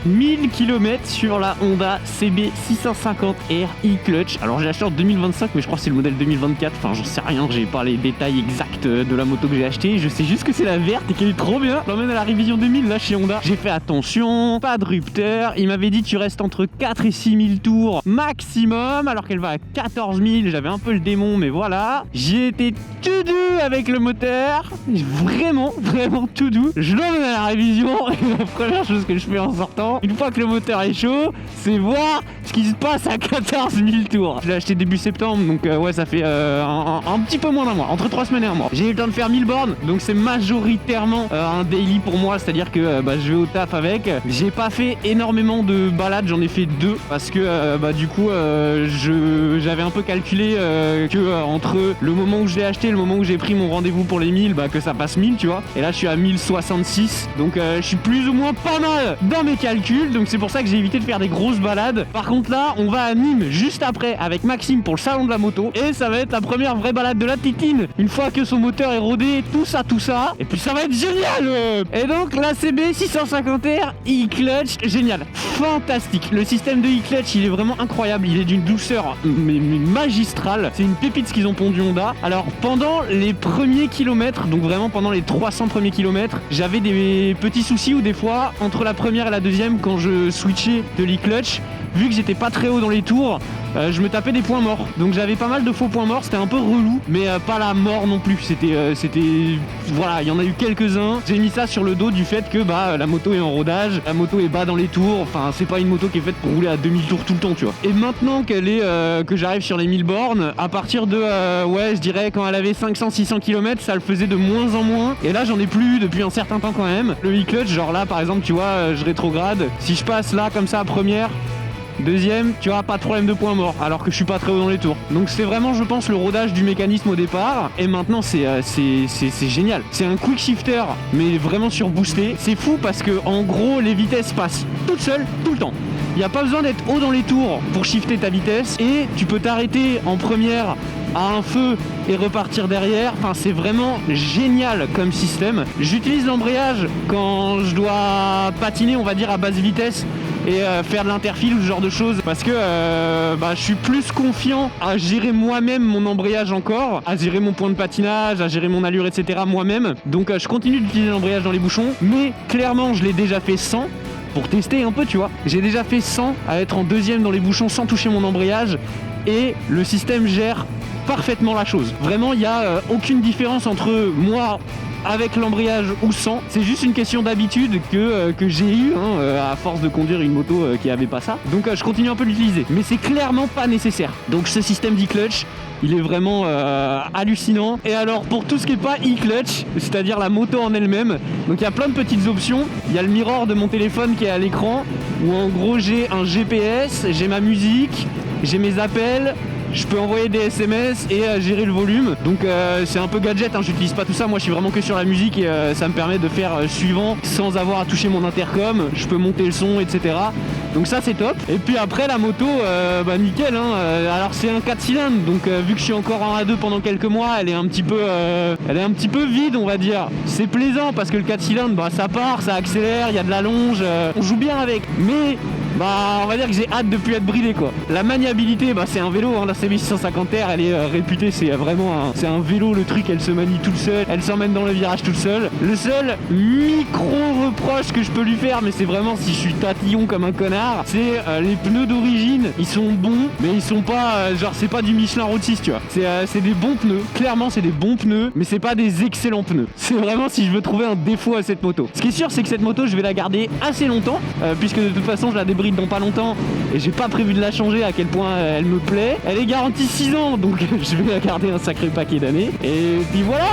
1000 km sur la Honda CB650R e-clutch. Alors j'ai acheté en 2025, mais je crois que c'est le modèle 2024. Enfin, j'en sais rien, j'ai pas les détails exacts de la moto que j'ai acheté. Je sais juste que c'est la verte et qu'elle est trop bien. Je l'emmène à la révision 2000 là chez Honda. J'ai fait attention, pas de rupteur. Il m'avait dit tu restes entre 4 et 6000 tours maximum, alors qu'elle va à 14 000. J'avais un peu le démon, mais voilà. J'ai été tout doux avec le moteur. Vraiment tout doux. Je l'emmène à la révision et la première chose que je fais en sortant, une fois que le moteur est chaud, c'est voir ce qui se passe à 14 000 tours. Je l'ai acheté début septembre, donc ouais, ça fait un petit peu moins d'un mois, entre 3 semaines et un mois. J'ai eu le temps de faire 1000 bornes, donc c'est majoritairement un daily pour moi, c'est-à-dire que je vais au taf avec. J'ai pas fait énormément de balades, j'en ai fait 2 parce que du coup j'avais un peu calculé que entre le moment où je l'ai acheté et le moment où j'ai pris mon rendez-vous pour les 1000, que ça passe 1000, tu vois. Et là je suis à 1066, donc je suis plus ou moins pas mal dans mes calculs, donc c'est pour ça que j'ai évité de faire des grosses balades. Par contre là on va à Nîmes juste après avec Maxime pour le salon de la moto, et ça va être la première vraie balade de la titine une fois que son moteur est rodé, tout ça, et puis ça va être génial. Et donc la CB650R e-clutch, génial, fantastique. Le système de e-clutch il est vraiment incroyable, il est d'une douceur mais magistrale, c'est une pépite ce qu'ils ont pondu Honda. Alors pendant les premiers kilomètres, donc vraiment pendant les 300 premiers kilomètres, j'avais des petits soucis où des fois entre la première et la deuxième, quand je switchais de l'e-clutch, vu que j'étais pas très haut dans les tours, je me tapais des points morts. Donc j'avais pas mal de faux points morts, c'était un peu relou, mais pas la mort non plus. C'était voilà, il y en a eu quelques-uns. J'ai mis ça sur le dos du fait que la moto est en rodage, la moto est bas dans les tours, enfin c'est pas une moto qui est faite pour rouler à 2000 tours tout le temps, tu vois. Et maintenant qu'elle est que j'arrive sur les 1000 bornes, à partir de je dirais quand elle avait 500-600 km, ça le faisait de moins en moins. Et là j'en ai plus depuis un certain temps quand même. Le e-clutch, genre là par exemple, tu vois, je rétrograde. Si je passe là comme ça à première, deuxième, tu vois, pas de problème de points morts, alors que je suis pas très haut dans les tours. Donc c'est vraiment, je pense, le rodage du mécanisme au départ. Et maintenant c'est génial. C'est un quick shifter, mais vraiment surboosté. C'est fou parce que en gros les vitesses passent toutes seules, tout le temps. Il n'y a pas besoin d'être haut dans les tours pour shifter ta vitesse, et tu peux t'arrêter en première à un feu et repartir derrière. Enfin, c'est vraiment génial comme système. J'utilise l'embrayage quand je dois patiner, on va dire, à basse vitesse et faire de l'interfile ou ce genre de choses, parce que je suis plus confiant à gérer moi-même mon embrayage encore, à gérer mon point de patinage, à gérer mon allure, etc. moi-même. Donc je continue d'utiliser l'embrayage dans les bouchons, mais clairement je l'ai déjà fait sans, pour tester un peu, tu vois. J'ai déjà fait 100 à être en deuxième dans les bouchons sans toucher mon embrayage, et le système gère parfaitement la chose. Vraiment, il n'y a aucune différence entre moi avec l'embrayage ou sans. C'est juste une question d'habitude que j'ai eu à force de conduire une moto qui avait pas ça. Donc je continue un peu de l'utiliser, mais c'est clairement pas nécessaire. Donc ce système d'e-clutch, il est vraiment hallucinant. Et alors pour tout ce qui est pas e-clutch, c'est-à-dire la moto en elle-même, donc il y a plein de petites options. Il y a le mirror de mon téléphone qui est à l'écran, où en gros j'ai un GPS, j'ai ma musique, j'ai mes appels, je peux envoyer des SMS et gérer le volume. Donc c'est un peu gadget, j'utilise pas tout ça. Moi je suis vraiment que sur la musique, et ça me permet de faire suivant sans avoir à toucher mon intercom. Je peux monter le son, etc. Donc ça c'est top. Et puis après la moto, nickel. Alors c'est un 4 cylindres, donc vu que je suis encore en A2 pendant quelques mois, elle est un petit peu vide, on va dire. C'est plaisant parce que le 4 cylindres, ça part, ça accélère, il y a de la longe, on joue bien avec. Mais on va dire que j'ai hâte de plus être bridé, quoi. La maniabilité, c'est un vélo, la CB650R, elle est réputée, c'est vraiment c'est un vélo, le truc, elle se manie toute seule, elle s'emmène dans le virage toute seule. Le seul micro-reproche que je peux lui faire, mais c'est vraiment si je suis tatillon comme un connard, c'est les pneus d'origine, ils sont bons, mais ils sont pas, c'est pas du Michelin Road 6, tu vois. C'est des bons pneus, clairement c'est des bons pneus, mais c'est pas des excellents pneus. C'est vraiment si je veux trouver un défaut à cette moto. Ce qui est sûr, c'est que cette moto, je vais la garder assez longtemps, puisque de toute façon, je la débride dans pas longtemps, et j'ai pas prévu de la changer à quel point elle me plaît. Elle est garantie 6 ans, donc je vais la garder un sacré paquet d'années. Et puis voilà.